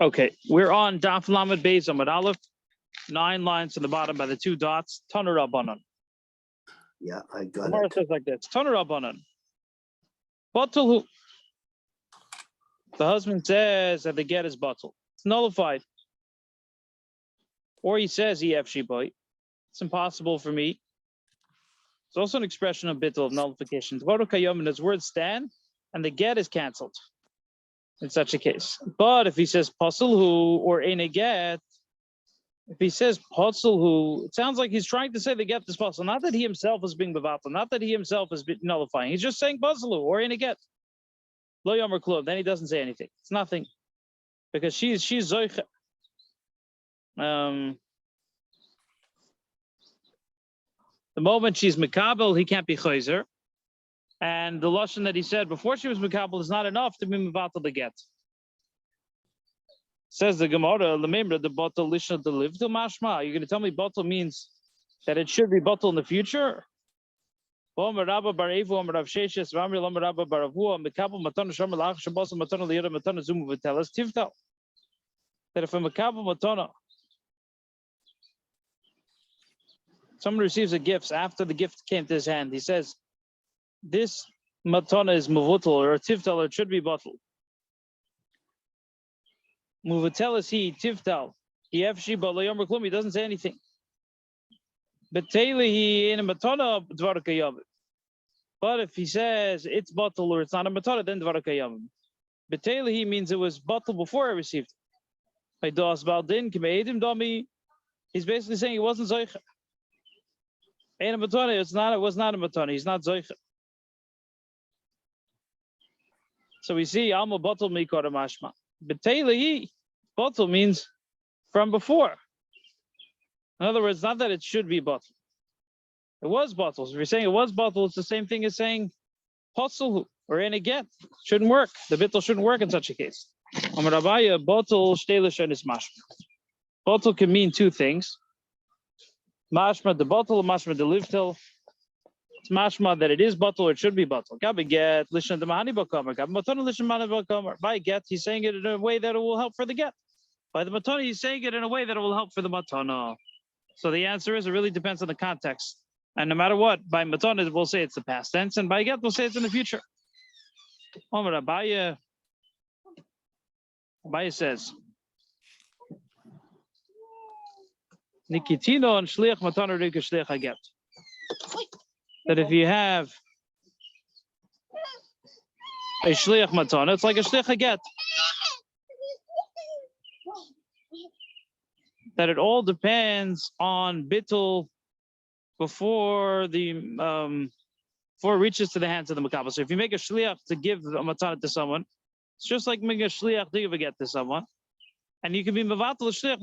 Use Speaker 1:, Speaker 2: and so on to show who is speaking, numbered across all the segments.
Speaker 1: Okay, we're on Daf Lamed Beis Amud Aleph, 9 lines to the bottom by the 2 dots. Taner Rabbanan.
Speaker 2: Yeah, I got
Speaker 1: Gemara
Speaker 2: it.
Speaker 1: says like this: Taner Rabbanan. Batul. The husband says that the get is batul. It's nullified. Or he says boy. It's impossible for me. It's also an expression of bittul of nullification. Dvaru kayom, and his words stand, and the get is cancelled in such a case. But if he says pasulhu or ein get, if he says pasulhu, it sounds like he's trying to say the get is pasul. Not that he himself is being bevatel, not that he himself is nullifying. He's just saying pasulhu or ein get. Lo yomer klub. Then he doesn't say anything. It's nothing because she's zoicha. The moment she's mekabel, he can't be chayzer. And the lashon that he said before she was mekabel is not enough to be mevatel the get. Says the Gemara, "Lememra the batel lishna the live to mashma." You're going to tell me batel means that it should be batel in the future? That if a mekabel matana, someone receives a gift after the gift came to his hand, he says, "This matana is muvutal or tivtal, or it should be batel." Muvatel is he, tivtal. He doesn't say anything. But Taylor he in a matana dvarakayam. But if he says it's batel or it's not a matana, then dvarakayam. But Taylor he means it was batel before I received it. He's basically saying he wasn't zoicha. Ain't a matana, it was not a matana. He's not zoicha. So we see alma batel mikor mashma. B'teilahi, batel means from before. In other words, not that it should be batel. It was batel. So if you're saying it was batel, it's the same thing as saying pasulhu or in a get. Shouldn't work. The bittul shouldn't work in such a case. Amar Abaya, batel shteilah is mashma. Batel can mean 2 things. Mashma the batel, mashma the livtil. It's mashma that it is batel or it should be batel. Gabi get lishna the mahani bakamer. Gabi matana lishna mahani bakamer. By get, he's saying it in a way that it will help for the get. By the matana, he's saying it in a way that it will help for the matana. So the answer is it really depends on the context. And no matter what, by matana we'll say it's the past tense, and by get we'll say it's in the future. Omar Abaya says, Nikitino and shliach matana rika shliach haget. That if you have a shliach matana, it's like a shliach haget. That it all depends on bittul before it reaches to the hands of the makabel. So if you make a shliach to give a matana to someone, it's just like making a shliach to give a get to someone, and you can be mevatel the shliach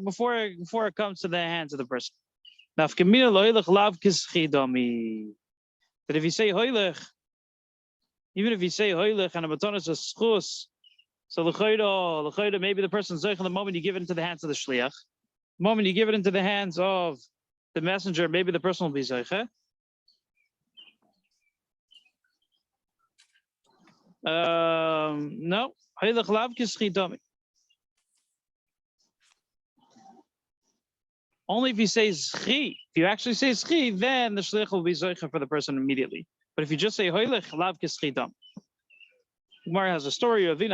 Speaker 1: before it comes to the hands of the person. Now, that if you say hoylech, even if you say hoylech and a matana is a schus, so l'chayda, maybe the person's zoich the moment you give it into the hands of the shliach. The moment you give it into the hands of the messenger, maybe the person will be zoich. No, hoylech lav kischidami. Only if you say zchi. If you actually say zchi, then the shliach will be zoich for the person immediately. But if you just say hoylech lav kischidam. Gemara has a story of He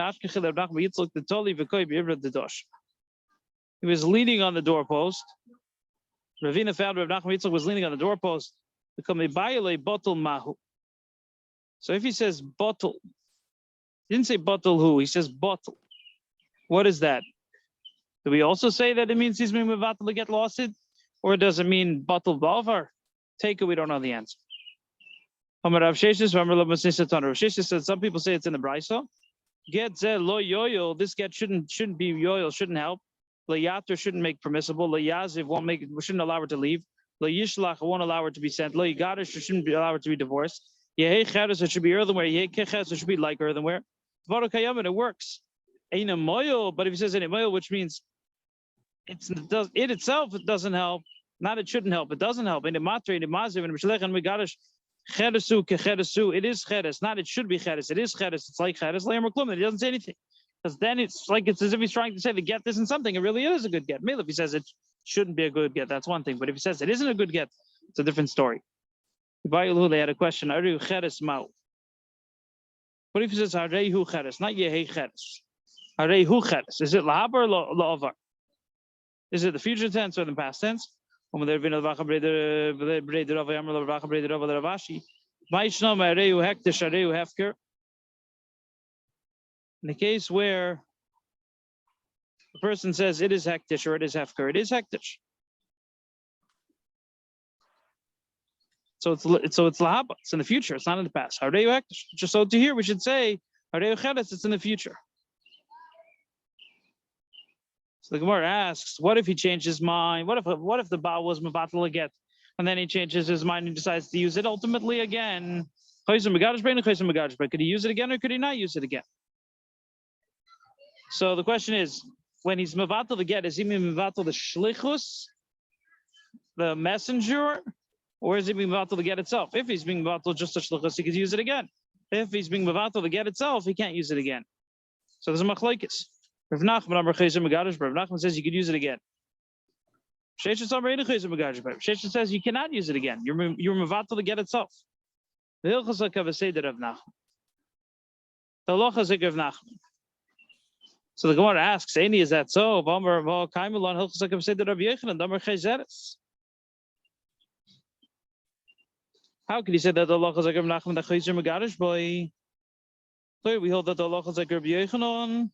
Speaker 1: was leaning on the doorpost. Ravina found Rav Nachman Yitzchak was leaning on the doorpost. So if he says bottle, he didn't say bottle who, he says bottle. What is that? Do we also say that it means he's being mevatel to get lost? Or does it mean bottle b'avar? Take it, we don't know the answer. Rav Sheshes said some people say it's in the brisa. Get ze lo yoyol. This get shouldn't be yoyol, shouldn't help. Lo yater shouldn't make permissible. Lo yaziv shouldn't allow her to leave. Lo yishlach won't allow her to be sent. Lo yigadish shouldn't allow her to be divorced. Yehei cheres it should be earthenware. Yehei keches it should be like earthenware. Dvaru kayam, it works. Ein a moyol, but if he says ein a moyol, which means it itself it doesn't help. Not it shouldn't help. It doesn't help. In the matre, in the maziv, in the mishlech, and megadish. Cheresu kecheresu. It is cheres. Not it should be cheres. It is cheres. It's like cheres. It doesn't say anything. Because then it's as if he's trying to say the get isn't something. It really is a good get. Maybe if he says it shouldn't be a good get, that's one thing. But if he says it isn't a good get, it's a different story. They had a question. What if he says Harehu Cheres, not Yehi Cheres? Harehu Cheres. Is it Lahab or La'avar? Is it the future tense or the past tense? In the case where the person says it is hektish or it is hefker, it is hektish. So it's lahaba. It's in the future. It's not in the past. Hareyu hektish. Just so to here, we should say hareyu cheres. It's in the future. So the Gemara asks, what if he changed his mind? What if the Baal was mevatel again, and then he changes his mind and decides to use it ultimately again? Could he use it again or could he not use it again? So the question is, when he's mevatel the get, is he mevatel the shlichus, the messenger, or is he being mevatel the get itself? If he's being mevatel just the shlichus, he could use it again. If he's being mevatel the get itself, he can't use it again. So there's a machlokes. Rav Nachman says you could use it again. Sheshet says you cannot use it again. You're mevatel the get itself. The hilchos hakavasei Rav Nachman. The halachas of Rav Nachman. So the Gemara asks, "Any is that so?" How could he say that the halachas of Rav Nachman the chayzer megarish boy? Clearly, we hold that the halachas of Rav Yochanan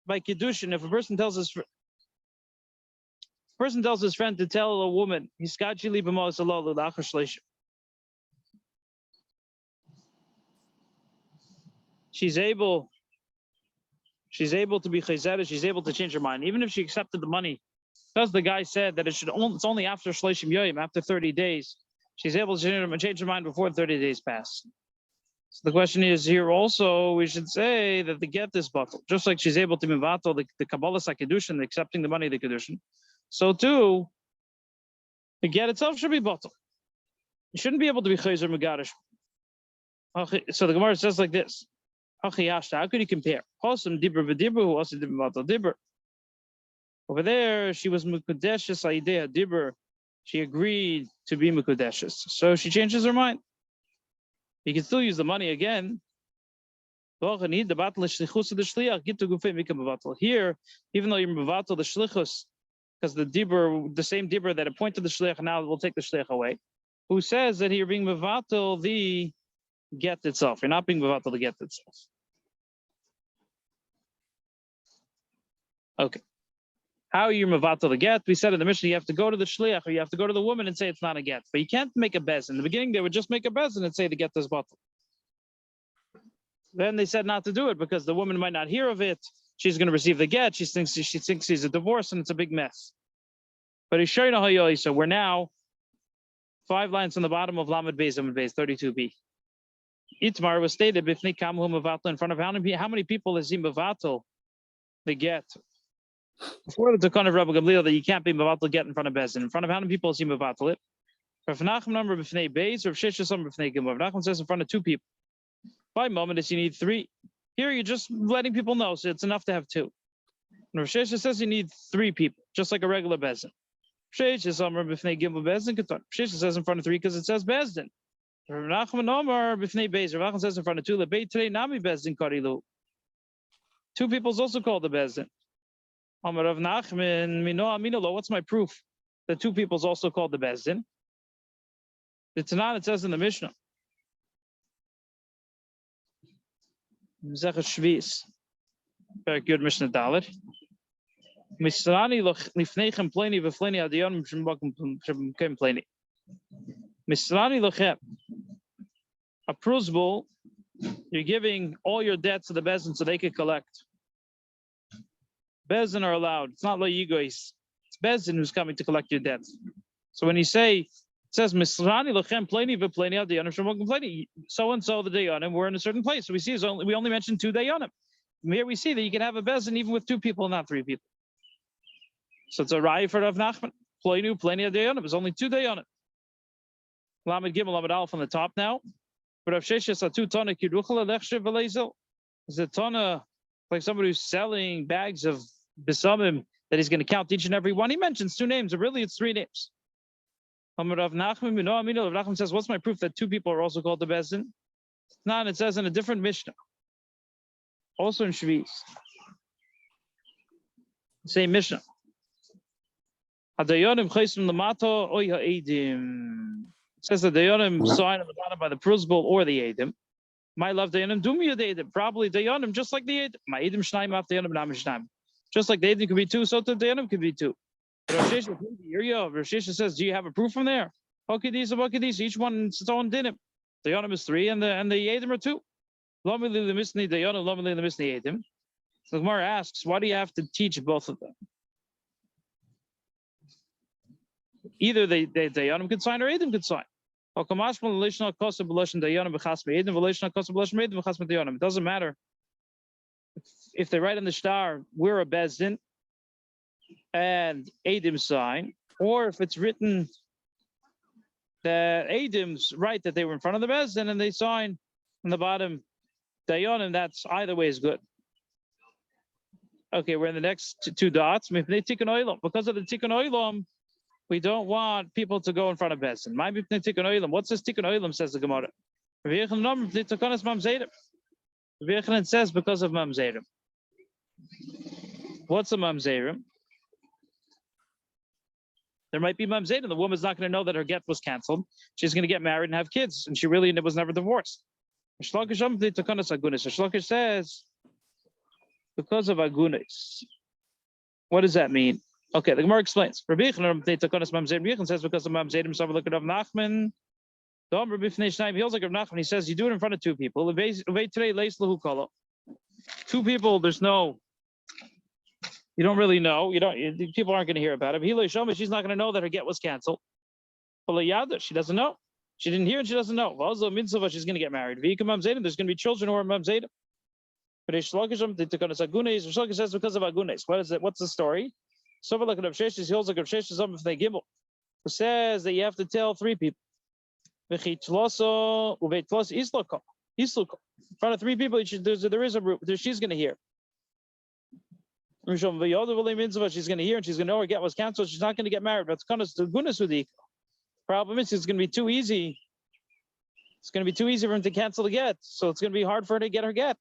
Speaker 1: by kiddushin. If a person tells his friend to tell a woman, he's skachili b'mos alol l'achar shleishim. She's able to be chayzera, she's able to change her mind, even if she accepted the money. Because the guy said that it's only after shleishim yoyim, after 30 days, she's able to change her mind before 30 days pass. So the question is here also, we should say that the get is batal. Just like she's able to mivato the Kabbalah Sakidushin, accepting the money of the Kedushin, so too, the get itself should be batal. You shouldn't be able to be chayzer megarish. So the Gemara says like this. How could you compare? Who also did dibber. Over there, she was mekudeshes idea dibber. She agreed to be mekudeshes, so she changes her mind. You can still use the money again. Here, even though you're mevatel the shlichus, because the same dibber that appointed the shliach now will take the shliach away. Who says that you're being mevatel the get itself? You're not being mevatel the get itself. Okay. How are you mevatel the get? We said in the Mishnah you have to go to the shliach or you have to go to the woman and say it's not a get. But you can't make a bez. In the beginning, they would just make a bez and say the get is batel. Then they said not to do it because the woman might not hear of it. She's going to receive the get. She thinks she's a divorce and it's a big mess. But so we're now 5 lines on the bottom of Lamed Beis, 32b. Itmar was stated in front of how many people is he mevatel the get? Before the Takon of Rabbi Gamliel that you can't be mevatel get in front of Bezin. In front of how many people is he mevatel it? Rav Nachman number b'fnei Beis, Rav Sheshes number b'fnei Gimel. Rav Nachman says in front of 2 people. By moment is you need 3. Here you're just letting people know, so it's enough to have 2. And Rav Sheshes says you need 3 people, just like a regular Bezin. Sheshes number b'fnei Gimel Bezin Keton. Sheshes says in front of 3 because it says Bezin. Rav Nachman number b'fnei Beis. Rav Nachman says in front of 2. Lebeit today nami Bezin karilu. 2 people is also called the Bezin. Amar Rav Nachman, what's my proof that 2 people is also called the Bezdin? The Tanan, it says in the Mishnah. Maseches Shvis. Very good Mishnah Dalet. Misrani lifneichem pleni v'fleni adiyonim shem pleni. Misrani lochem. A prusbul, you're giving all your debts to the Bezdin so they can collect. Bezdin are allowed. It's not loyigois. It's Bezdin who's coming to collect your debts. So when you say, it says, Misrani lochem pleni v'pleni adiyonim shem pleni. So and so the dayonim were in a certain place. So we see we only mentioned 2 dayonim. From here we see that you can have a Bezdin even with 2 people, not 3 people. So it's a rai for Rav Nachman. Pleni adiyonim. There's only 2 dayonim. Lamed Gimel, Lamed Aleph on the top now. But Rav Sheshes atu tana kiruchla lechshe v'leizel. Is the tana Like somebody who's selling bags of besamim that he's going to count each and every one. He mentions two names, but really it's three names. Rav Nachman says, what's my proof that two people are also called the Bezdin? Not, it says in a different Mishnah. Also in Shvi'is. Same Mishnah. It says that Dayanim sign on the bottom by the Prusbul or the Edim. My love Dayanim, Dumya Edim. Probably Dayanim, just like the Edim. My Edim Shnaim af Dayanim Nam Shnaim. Just like the Edim could be two, so the Dayanim could be two. Rav Shesha says, do you have a proof from there? Hakidis, each one its own dinim. Dayanim is three, and the Edim are two. Lomili the Misni Dayanim, Lomili the Misni Edim. So the Gemara asks, why do you have to teach both of them? Either they Dayanim could sign or Edim could sign. It doesn't matter if they write in the star, we're a Bezdin, and Edim sign, or if it's written that Edim's write that they were in front of the Bezdin and they sign on the bottom Dayanim, that's either way is good. Okay, we're in the next two dots. Because of the Tikkun Olam, we don't want people to go in front of Bezdin. What's this Tikkun Olam, says the Gemara? It says because of Mamzerim. What's a Mamzerim? There might be Mamzerim. The woman's not going to know that her get was canceled. She's going to get married and have kids, and she really was never divorced. Shlokish says because of Agunis. What does that mean? Okay, the Gemara explains. Rabbi Yechon says because of Mamzerim, so look at Rav Nachman. He holds like Rav Nachman. He says you do it in front of two people. Two people, there's no, you don't really know. People aren't going to hear about it. She's not going to know that her get was canceled. She doesn't know. She didn't hear and she doesn't know. She's going to get married. There's going to be children who are Mamzerim. But Shlokish says because of Agunes. What is it? What's the story? So like Rav Sheshes, he holds like Rav Sheshes if they gimel, who says that you have to tell three people. In front of three people, there is a root. She's going to hear. She's going to hear and she's going to know her get was canceled. She's not going to get married. But the problem is it's going to be too easy. It's going to be too easy for him to cancel the get. So it's going to be hard for her to get her get.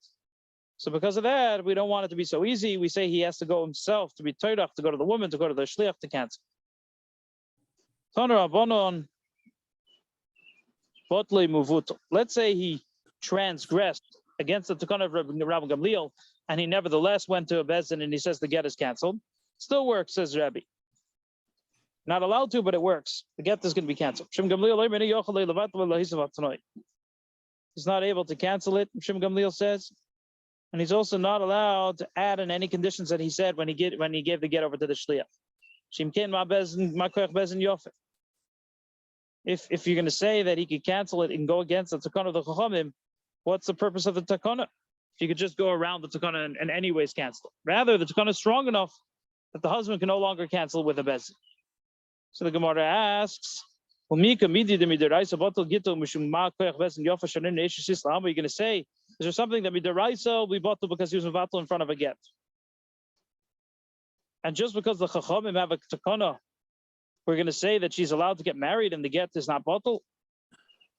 Speaker 1: So because of that, we don't want it to be so easy. We say he has to go himself to be toidach, to go to the woman, to go to the shliach to cancel. Let's say he transgressed against the Takana of Rabbi Gamliel, and he nevertheless went to a Bezdin and he says the get is canceled. Still works, says Rabbi. Not allowed to, but it works. The get is going to be canceled. He's not able to cancel it, Shem Gamliel says. And he's also not allowed to add in any conditions that he said when he gave the get over to the shliach. If you're going to say that he could cancel it and go against the takana of the chachamim, what's the purpose of the takana? If you could just go around the takana and anyways cancel it. Rather, the takana is strong enough that the husband can no longer cancel with a bezdin. So the Gemara asks, what are you going to say? Is there something that midaraisa will be bottled because he was mevatel in front of a get? And just because the chachamim have a takana, we're going to say that she's allowed to get married and the get is not bottled?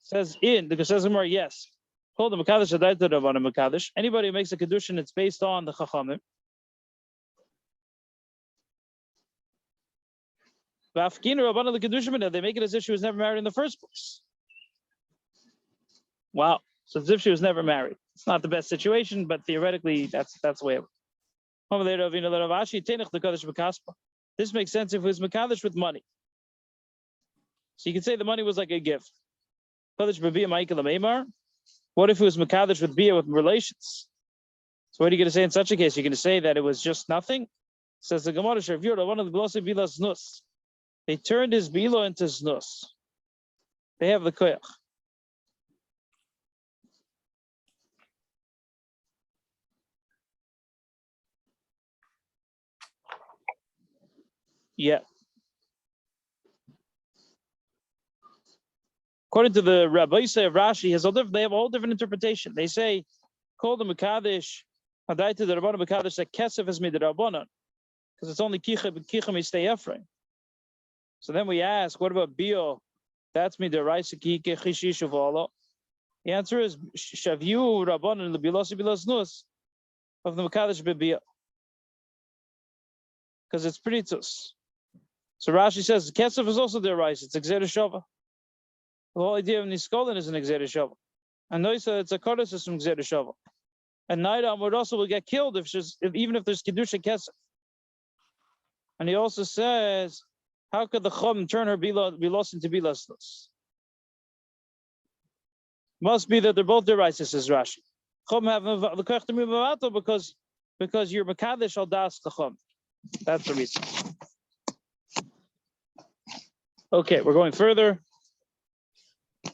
Speaker 1: Says Gemara, yes. Called the Mekadesh Adaita Ravana Mekadesh. Anybody who makes a kedushin, it's based on the chachamim. They make it as if she was never married in the first place. Wow. So as if she was never married. It's not the best situation, but theoretically, that's the way it works. This makes sense if it was Mekadesh with money. So you could say the money was like a gift. What if it was Mekadesh with Bia with relations? So what are you going to say in such a case? You're going to say that it was just nothing? Says the Gemara, one of the Blosi Bilas Nus. They turned his Bilo into Znus. They have the koyach. Yeah. According to the Rabbi of Rashi, they have all different interpretation. They say, call the Mekadesh Adaita the Rabbanan B'Kadosh that Kesef is Midrabanan, because it's only Kicha Mistei Ephraim. So then we ask, what about Bio? That's Midaraisa Kike Chishishu V'Alo. The answer is Shavyu Rabbanan L'Bilosi Bilos Nus of the Mekadosh B'Bio, because it's Pritus. So Rashi says Kesef is also Deraisa. It's Exer Shava. The whole idea of Niskolin is an Exer Shava, and Noisa it's a Kodesh is from Exer Shava. And Naida would also will get killed even if there's Kedusha Kesef. And he also says, how could the Chum turn her Bilos into Bilosnus? Must be that they're both deraisis, says Rashi. Chum have the Kech to move because you're Mekadesh al Das the Chum. That's the reason. Okay, we're going further.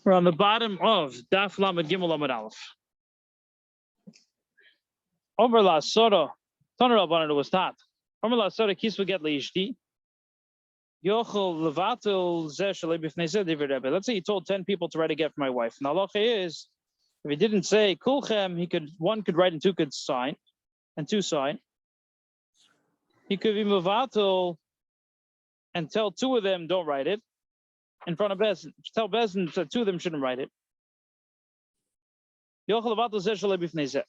Speaker 1: We're on the bottom of Daf Lamed Gimel Lamed Aleph. Omer la Sora, Toner Rabbanan was taught. Omer la Sora kisvu get leishti. Yochel levatel zeh shalei b'fnei zeh divrei Rebbe. Let's say he told 10 people to write a get for my wife. Now, halacha is, if he didn't say kulchem, one could write and two could sign, and two sign. He could be mevatel and tell 2 of them don't write it in front of Bezin. Tell Bezin that 2 of them shouldn't write it. Yochel levatel zeh shalei b'fnei zeh.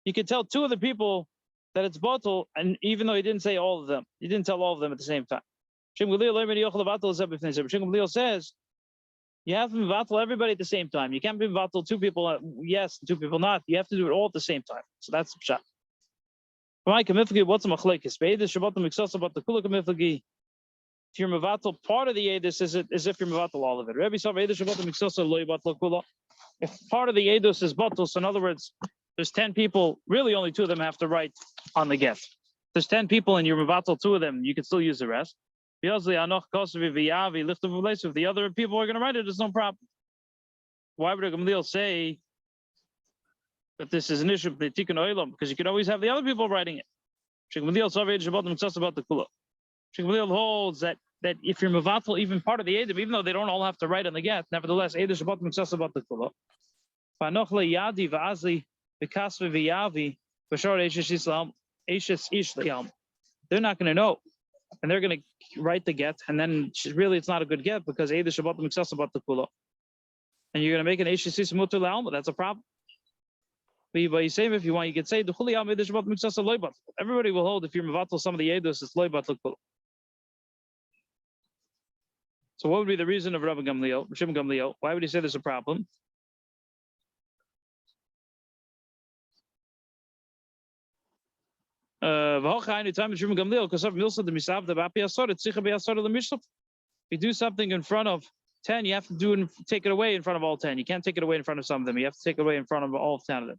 Speaker 1: You could tell 2 of the people that it's bottle, and even though he didn't say all of them, he didn't tell all of them at the same time. Shem Gamliel says you have to be vatal everybody at the same time. You can't be vatal 2 people yes, 2 people not. You have to do it all at the same time. So that's the shot. What's a machlekes? If you're mevatel part of the edus, is it as if you're mevatel all of it? If part of the edus is batel, so in other words, there's 10 people, really only 2 of them have to write on the get. There's 10 people and you're mevatel 2 of them, you can still use the rest. If the other people are going to write it, there's no problem. Why would Gamliel say that this is an issue of the Tikkun Olam? Because you could always have the other people writing it. Gamliel holds that if you're mevatel even part of the Edom, even though they don't all have to write on the get, nevertheless, Edom Shabbat Mitzvah about the Kula. They're not going to know, and they're going to write the get, and then really it's not a good get because Eidah Shabbat Mitzvah about the Kula, and you're going to make an Eishes Mutter La'alma. That's a problem. But you say if you want, you could say the Chuli Eidah Shabbat Mitzvah Loibat. Everybody will hold if you're mevatel some of the Eidos, it's Loibat Kula. So what would be the reason of Rabbi Gamliel, Shimon Gamliel? Why would he say there's a problem? If you do something in front of 10, you have to take it away in front of all 10. You can't take it away in front of some of them. You have to take it away in front of all 10 of them.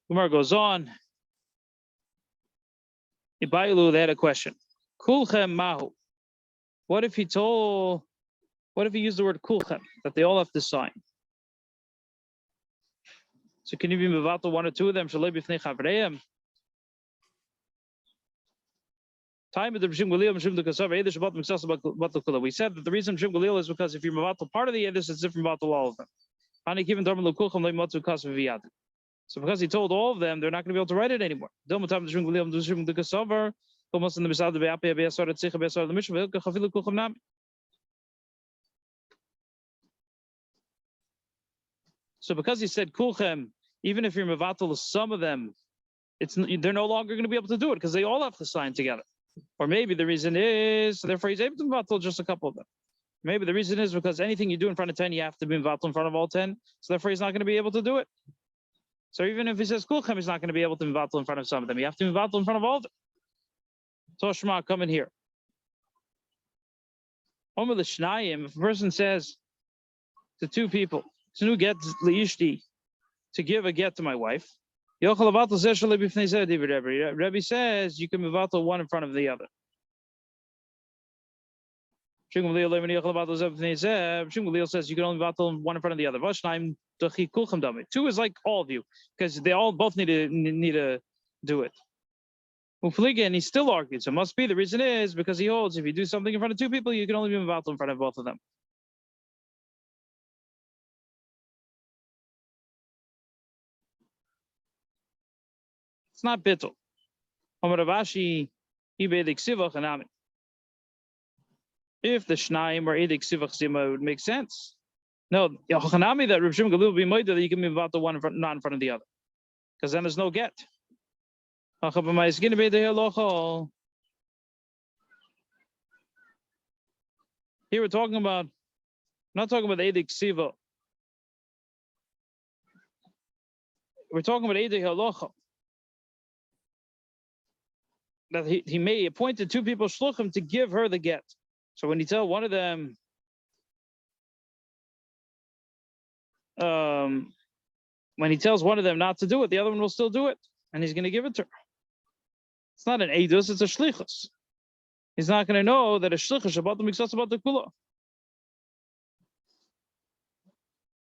Speaker 1: Gemara goes on. Ibailu, they had a question. Kulchem mahu. What if he used the word kulchem, that they all have to sign? So can you be mevatel 1 or 2 of them? Shalei b'fnei chavreim. We said that the reason Shim Galil is because if you're mevatel part of the edus, it's different mevatel all of them. So because he told all of them, they're not going to be able to write it anymore. So because he said kulchem, even if you're mevatel some of them, they're no longer going to be able to do it because they all have to sign together. Or maybe the reason is, therefore he's able to mevatel just a couple of them. Maybe the reason is because anything you do in front of 10, you have to be mevatel in front of all 10. So therefore he's not going to be able to do it. So even if he says kulchem, he's not going to be able to mevatel in front of some of them. You have to mevatel in front of all of them. Toshma, come in here. Omer l'shnayim, if a person says to 2 people, to get liishti, to give a get to my wife, Rebbe says you can mevatel 1 in front of the other. Shimon says you can only mevatel 1 in front of the other. Two is like all of you, because they all both need to do it. And he still argued. So it must be the reason is because he holds if you do something in front of two people, you can only be mevatel in front of both of them. It's not bittul. If the shnaim or edik sivach zima would make sense. No, Hanami that Rav Shimon Gamliel would be made that you can be mevatel one not in front of the other, because then there's no get. Here we're talking about, not talking about Eidik Siva. We're talking about Eidik Halacha. That he may appointed two people shluchim to give her the get. So when you tell one of them, when he tells one of them not to do it, the other one will still do it, and he's going to give it to her. It's not an eidus; it's a shlichus. He's not going to know that a shlichus about the miksas about the kula.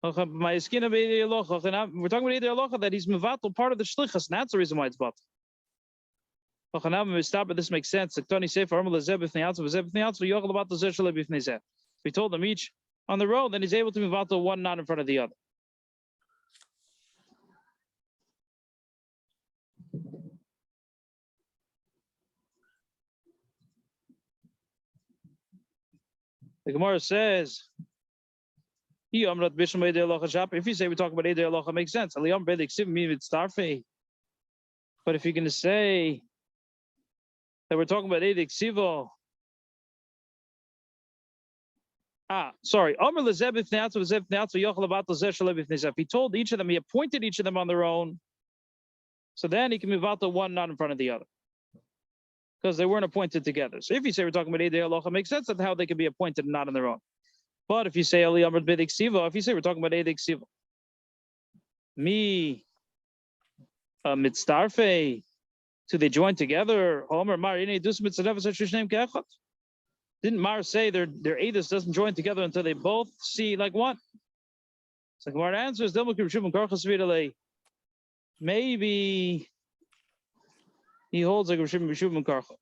Speaker 1: We're talking about Eidei Alocha that he's mevatel part of the shlichus, and that's the reason why it's batel. This makes sense. We told them each on the road, then he's able to mevatel one not in front of the other. The Gemara says, if you say we talk about Eidei Alocha, it makes sense. But if you're going to say that we're talking about Eidei Ksivo, he told each of them, he appointed each of them on their own, so then he can move out the one not in front of the other, because they weren't appointed together. So if you say we're talking about Eidei Alocha, it makes sense of how they can be appointed and not on their own. But if you say if you say we're talking about Eidei Ksiva, mitzdarfe, do they join together? Didn't Mar say their Eidus doesn't join together until they both see like one? So the answer is maybe he holds like Rishim Karcha.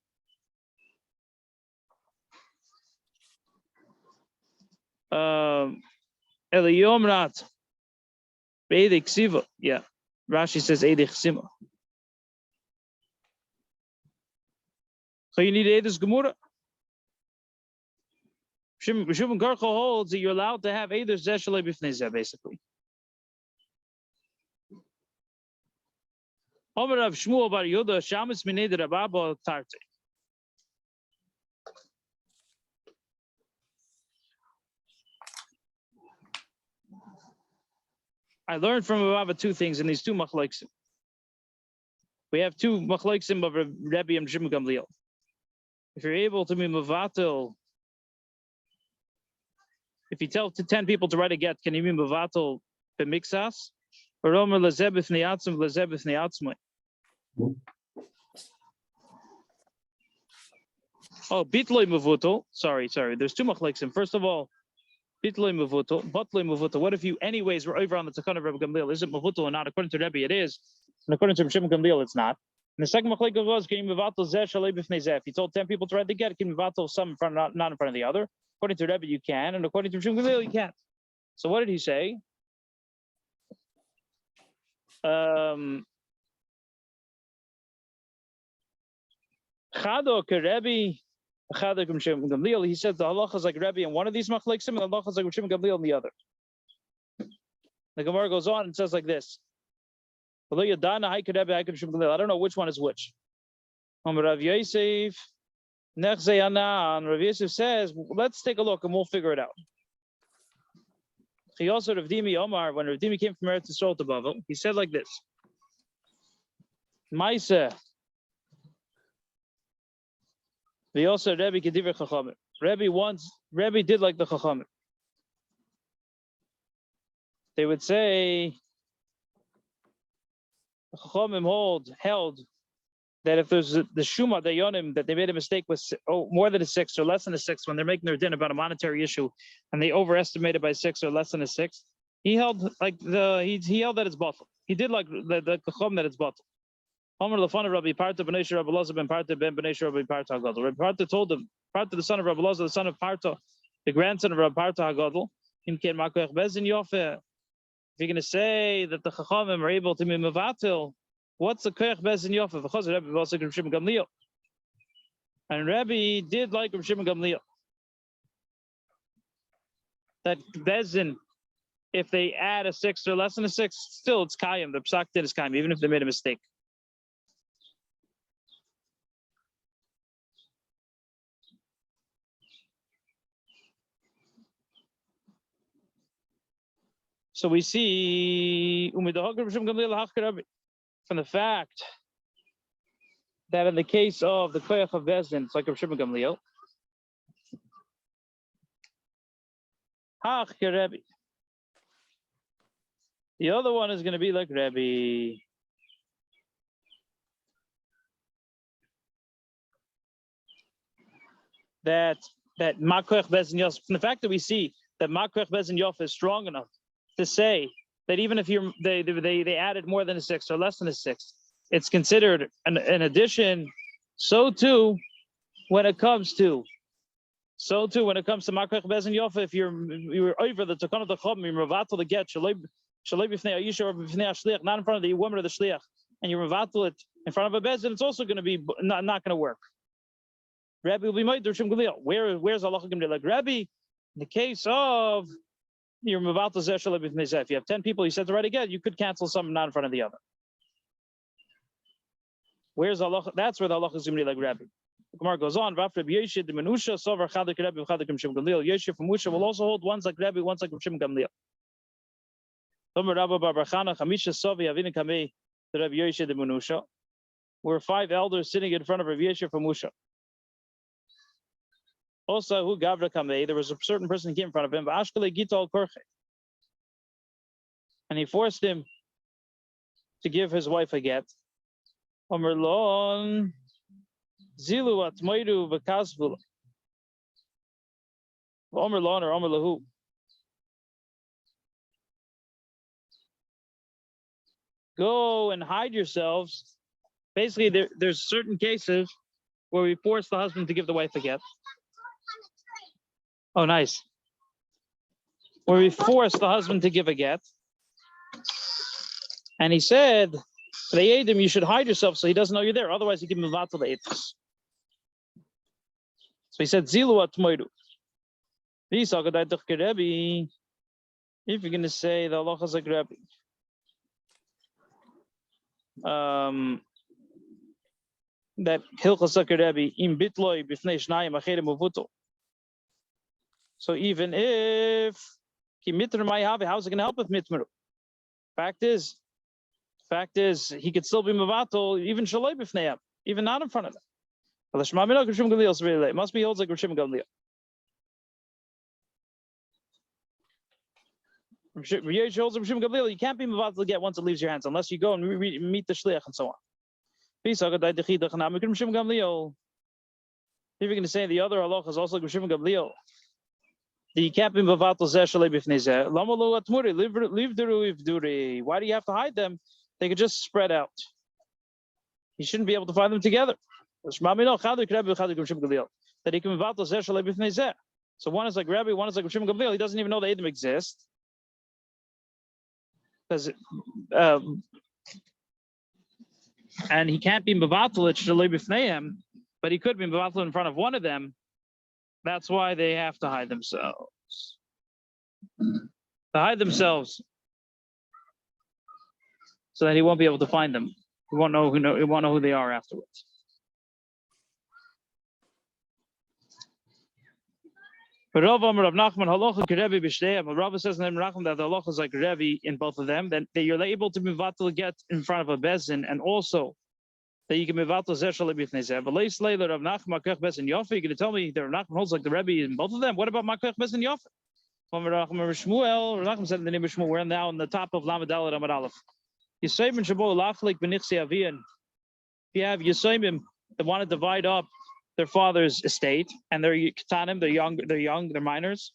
Speaker 1: Eliyomrat Eidei Ksiva. Yeah. Rashi says Eidei Ksima. So you need Eidus Gemura. Rishim Karcha holds that you're allowed to have Eidus Zeshalei Bifnei Zeh, basically. Omer of Shmuel Bar Yehuda Shamus Minei Rababa Tarte. I learned from Rabba two things in these two machloksim. We have two machloksim of Rebbe and Shimon Gamliel. If you're able to be mevatel, if you tell 10 people to write a get, can you be mevatel b'mixas? Or omer lezebith niatzim lezebith niatzmai. Oh, bitloi mevutel. Sorry. There's two machloksim. First of all, bitloi mevutel, batloi mevutel. What if you anyways were over on the takana of Rebbe Gamliel? Is it mevutel or not? According to Rebbe, it is. And according to Shimon Gamliel, it's not. And the second machlokes was, can you mevatel zeh shalei b'fnei zeh? If you told 10 people to write the get, can you mevatel some in front, not in front of the other? According to Rebbe, you can, and according to Shimon Gamliel, you can't. So what did he say? Chado keRebbe, Chado Shimon Gamliel. He said the halacha is like Rebbe in one of these machloksim, and the halacha is like Shimon Gamliel in the other. The Gemara goes on and says like this. I don't know which one is which. Rav Yosef says, let's take a look and we'll figure it out. He also, Rav Dimi Omar, when Rav Dimi came from Eretz Yisrael to Bavli, he said like this. Maise. He also Rebbe Kedivre Chachamim. Rebbe did like the Chachamim. They would say, the Chachamim held that if there's the Shuma Dayonim that they made a mistake with more than a 6 or less than a 6 when they're making their din about a monetary issue and they overestimated by 6 or less than a 6, He held like he held that it's bottle. He did like the kachom that it's bottle. Omer lefan of Rabbi Parta b'nei Rabbi Elazar ben Parta ben b'nei Rabbi Parta Hagadol. Rabbi Parta told him, Parta the son of Rabbi Elazar, the son of Parta, the grandson of Rabbi Parta Hagadol. Him ken makoch bezin yofe. If you're going to say that the chachamim are able to be mevatel, what's the koch bezin yofe? Because Rabbi was like Rav Shimon Gamliel, and Rabbi did like Rav Shimon Gamliel. That bezin, if they add a 6 or less than a 6, still it's kayim. The psak did is kayim, even if they made a mistake. So we see from the fact that in the case of the koyach of Bezdin, it's like Rav Shimon Gamliel. The other one is going to be like Rebbe. That Makoch Bezdin Yosef, from the fact that we see that Makoch Bezdin Yosef is strong enough to say that even if they added more than a 6 or less than a 6, it's considered an addition. So too, when it comes to Makoch Bezdin Yosef, if you're over the Takon of the Chum, you're Mavatal the get Shaloi B'fnei Ayisha or B'fnei Ashliach, not in front of the woman or the Shliach, and you're Mavatal it in front of a Bezdin, it's also going to be not going to work. Rabbi will be made to Shim Galil. Where's Allah going to be like Rabbi? In the case of your Mavatal Zeh Shaloi B'fnei Zeh, if you have 10 people, you said to write again, you could cancel some not in front of the other. Where's Allah? That's where the Allah is going to be like Rabbi. The Gemara goes on. Yoshe from Musha will also hold ones like Rabbi, ones like Shim Gamliel. We're 5 elders sitting in front of Rav Yoshe from Musha. Also, who Gavra Kamei, there was a certain person who came in front of him, and he forced him to give his wife a get. Omerlon Zilu Atmoidu Vakasvula. Omerlon or Omerlahu. Go and hide yourselves. Basically, there's certain cases where we force the husband to give the wife a get. Oh, nice. Where we force the husband to give a get. And he said, for the Edom, you should hide yourself so he doesn't know you're there. Otherwise, he can move out to the Eidos. So he said, Zilu Atmoidu. If you're going to say the Allah is like Rabbi. That Hilchas Rebbe im bitloi b'fnei shnayim achere muvuto. So even if ki mitmer may have, how's it going to help with mitmer? Fact is, he could still be mavato even shaloi b'fnei, even not in front of them. It must be holds like Rav Shimon Gamliel. You can't be mavato to get once it leaves your hands unless you go and meet the shliach and so on. If you're going to say the other halacha is also like Rav Shimon Gamliel, that you can't be mavato zeh shalei b'fnei zeh. Lama lo atmuri, leave duru if duri. Why do you have to hide them? They could just spread out. You shouldn't be able to find them together. That he can mavato zeh shalei b'fnei zeh. So one is like Rabbi, one is like Rav Shimon Gamliel. He doesn't even know the Edom exist. Because and he can't be mevatel shalei b'fneihem, but he could be mevatel in front of one of them. That's why they have to hide themselves. To hide themselves, so that he won't be able to find them. He won't know who they are afterwards. But Rav Nachman halacha kerevi b'shteihem. Rav says in Nachman that the halacha is like Revi in both of them. That you're able to mevatel get in front of a bezin, and also that you can mevatel zeh shalei b'fnei zeh. But leis leiler Rav Nachman makach bezin yofe. You're going to tell me that Rav Nachman holds like the Rebbe in both of them? What about makach bezin yofe? Rav Nachman said in the name of Shmuel. We're now on the top of Lamed Daled Amud Aleph. Yisayim shabo lachlik b'nichsi avian. If you have Yisayim that want to divide up their father's estate, and they're ketanim, they're young, they're minors.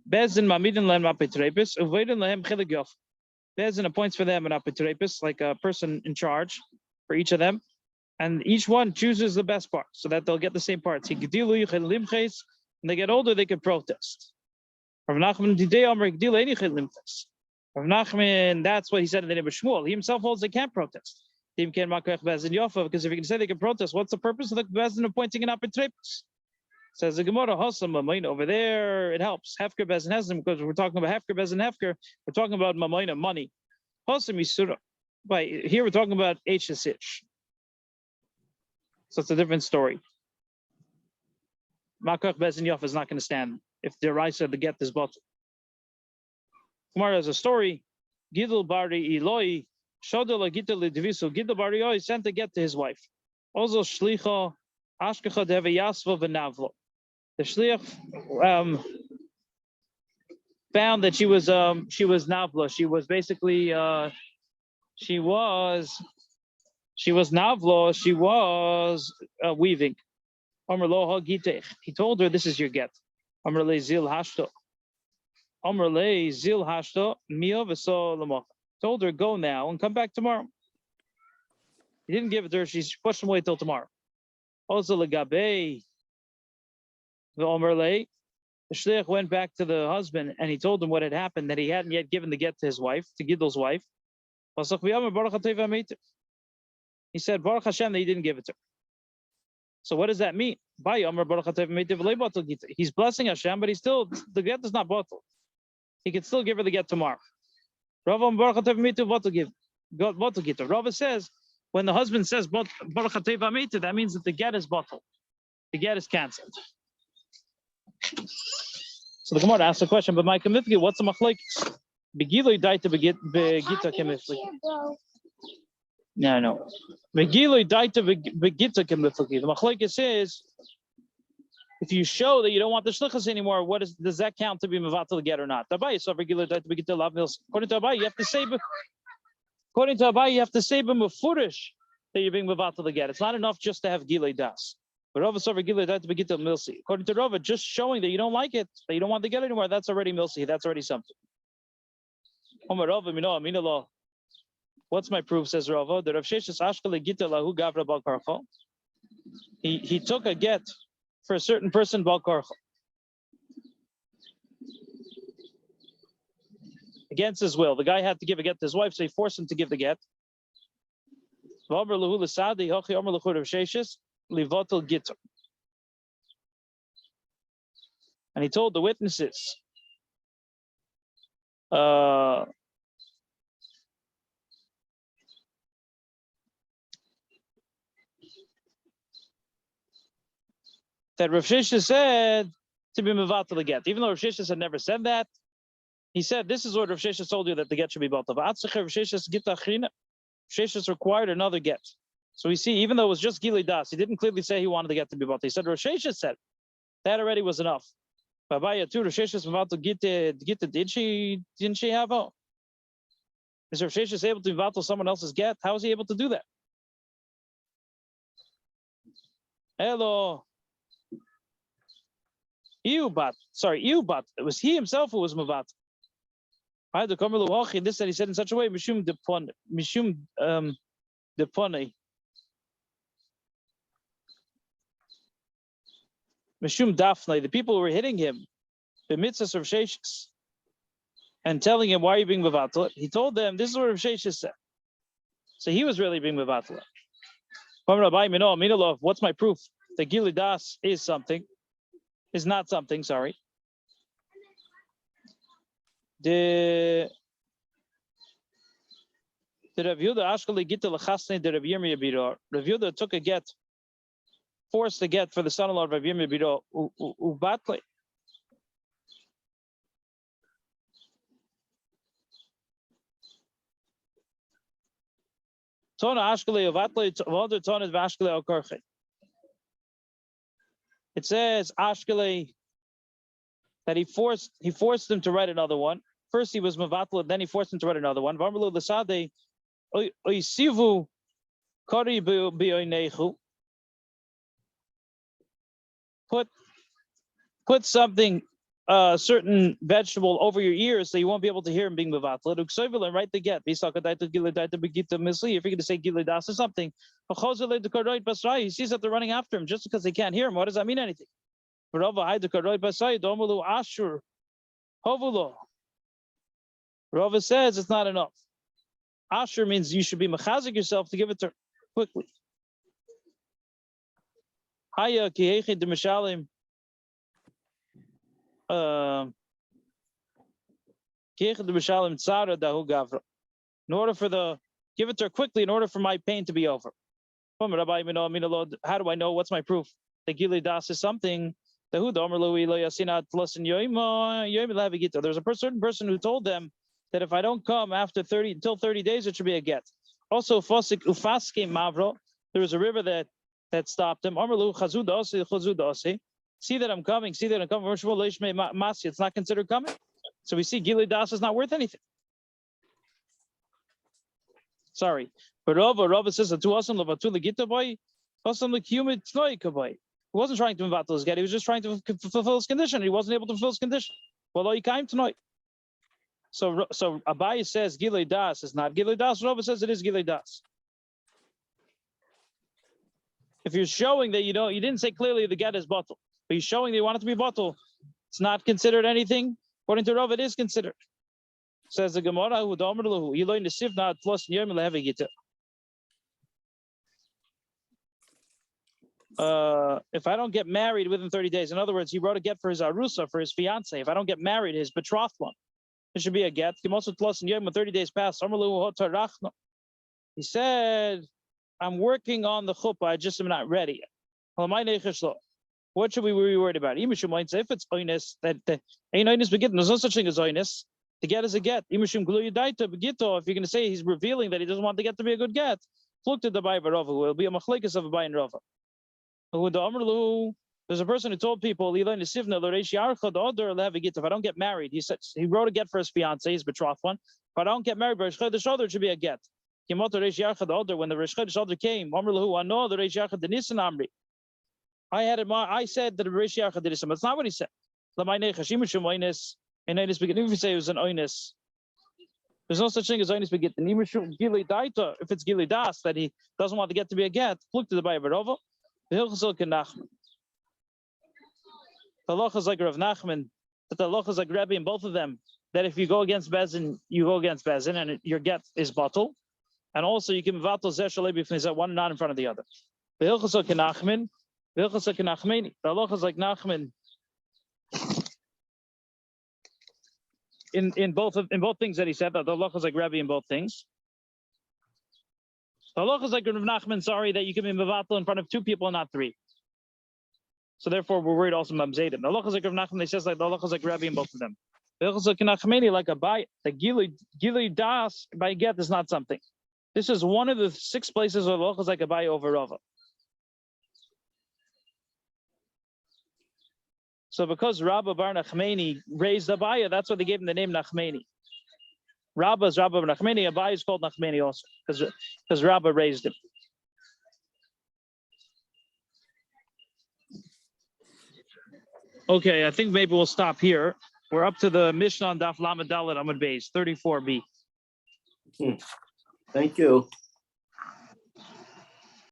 Speaker 1: Bezin mamidin lehem apitrepis, uveidin lehem chilik yof. Bezin appoints for them an apitrepis, like a person in charge for each of them, and each one chooses the best part so that they'll get the same parts. When they get older, they can protest. Rav Nachman, that's what he said in the name of Shmuel. He himself holds they can't protest. Because if you can say they can protest, what's the purpose of the Bezin appointing an apitrepis? Says the Gemara, over there, it helps. Hefker Bezin has them because we're talking about Hefker Bezin Hefker. We're talking about Mamayna, money. But here we're talking about H-H. So it's a different story. Makach Bezin Yof is not going to stand if the Raisa to get this bottle. Gemara has a story. Gidel Bari Eloi, Shodel Gittin Divisu, Gidel Bari Eloi sent to get to his wife. Ozo Shlicha, Ashkecha Deve Yasva Venavlo. The shliach found that she was navla. She was basically she was navla. She was weaving. Amr lo hagitech. He told her, "This is your get." Amr le zil hashto. Amr le zil hashto mio v'so lamach. Told her, "Go now and come back tomorrow." He didn't give it to her. She pushed him away till tomorrow. Also legabe. The shliach went back to the husband and he told him what had happened, that he hadn't yet given the get to his wife, to Gidl's wife. He said, Baruch Hashem, that he didn't give it to her. So what does that mean? He's blessing Hashem, but the get is not bottled. He can still give her the get tomorrow. Rava says, when the husband says, that means that the get is bottled. The get is cancelled. So the Gemara asks a question, but my kamifli, what's the machlokes? Begiloi daita begita kamifli. No. Begiloi daita begita kamifli. The machlokes is, if you show that you don't want the shlichus anymore, does that count to be mevatel get or not? According to Abai, you have to say. According to Abai, you have to say b'mefurish that you're being mevatel get. It's not enough just to have gilei das. According to Rava, just showing that you don't like it, that you don't want to get it anymore, that's already milsi. That's already something. What's my proof? Says Rava. He took a get for a certain person, balkarcha, against his will. The guy had to give a get to his wife, so he forced him to give the get. Livotel Gittin. And he told the witnesses, that Rav Sheshes said to be mevatel get. Even though Rav Sheshes had never said that, he said, this is what Rav Sheshes told you, that the get should be bottled. Rav Sheshes required another get. So we see, even though it was just Gilei Das, he didn't clearly say he wanted to get to be bottled. He said, Rav Sheshes said, that already was enough. Babaya too, Rav Sheshes mevatel Gittin, didn't she have a? Is Rav Sheshes able to mevatel someone else's get? How is he able to do that? Hello. Iubat. It was he himself who was mevatel. This that he said in such a way, Mishum Depone. Mishum Dafne, the people who were hitting him, the mitzvahs of Sheshes, and telling him, why are you being mevatel? He told them, this is what Rav Sheshes said. So he was really being mevatel. What's my proof? The Gilei Das is not something, sorry. The Rav Yehuda Ashkali Gittin L'chasnei the Rav Yirmiyah Biro. Rav Yehuda took a get, forced a get for the son-in-law of Rav Yirmiyah Biro, Ubatle. Tona Ashkali Ubatle, V'odar Tona V'ashkali Okorche. It says Ashkali that he forced him to write another one. First he was mevatel, then he forced him to write another one. V'amrlu l'sadei oisivu kari b'oinechu. Put something a certain vegetable over your ears, so you won't be able to hear him being mevatel. And write the get. If you're going to say giledas or something, he sees that they're running after him just because they can't hear him. What does that mean? Anything? Rava says it's not enough. Asher means you should be mechazik yourself to give it to her quickly. Haya kihechin de mishalim. In order for give it to her quickly in order for my pain to be over. How do I know? What's my proof? The giledas is something. There's a certain person who told them that if I don't come after 30 days, it should be a get. Also, there was a river that stopped him. See that I'm coming. It's not considered coming. So we see giledas is not worth anything. Sorry. But Rava says that to us and Levatula Gita boy, Hasam the Kumit Tnoika boy. He wasn't trying to invatil his get, he was just trying to fulfill his condition. He wasn't able to fulfill his condition. Well, he came tonight. So Abai says Gilei Das is not Gilei Das. Rava says it is Gilei Das. If you're showing that you didn't say clearly the get is bottle, but you're showing that you want it to be bottle, it's not considered anything. According to Rava, it is considered. Says the Gemara, who Domerlu, you learn the Sif not plus Yom Lehevi Gita. If I don't get married within 30 days, in other words, he wrote a get for his arusa, for his fiance. If I don't get married, his betrothed one, it should be a get. When 30 days pass, he said, I'm working on the chuppah, I just am not ready. What should we be worried about? If it's oinus, that ain't oinus begittin, there's no such thing as oinus. The get is a get. If you're going to say he's revealing that he doesn't want the get to be a good get, look to the Bible Rava, who will be a machlekes of a Abai and Rava. There's a person who told people, if I don't get married, he said he wrote a get for his fiance, his betrothed one. If I don't get married, it should be a get. When the Rish Chodesh came, I said that the Rish Yachad did this, but it's not what he said. If you say it was an oinus, there's no such thing as oinus begittin. If it's gili das that he doesn't want to get to be a get, look to the Bible Rava. The halacha is like Rav Nachman, that the halacha is like Rebbe in both of them. That if you go against Bezin, you go against Bezin, and your get is bottle, and also you can vatal zeshalebi if they one not in front of the other. The halacha is like Nachman. The halacha is like Nachmani. The halacha is like Nachman. In both things that he said, that the halacha is like Rebbe in both things. The halacha is like Rav Nachman, sorry, that you can be mevatel in front of two people and not three. So therefore, we're worried also about Zaydim. The halacha is like Rav Nachman, he says like the halacha is like Rebbe in both of them. The halacha is like Nachmani, like a by the Gili Das by get is not something. This is one of the 6 places where the halacha is like a by over Rava. So because Rabba Bar Nachmani raised Abaya, that's why they gave him the name Nachmani. Rabba is Rabba Bar Nachmani, Abaya is called Nachmani also, because Rabba raised him. Okay, I think maybe we'll stop here. We're up to the Mishna on Daf Lamed Dalet Amud Beis, 34b.
Speaker 2: Thank you.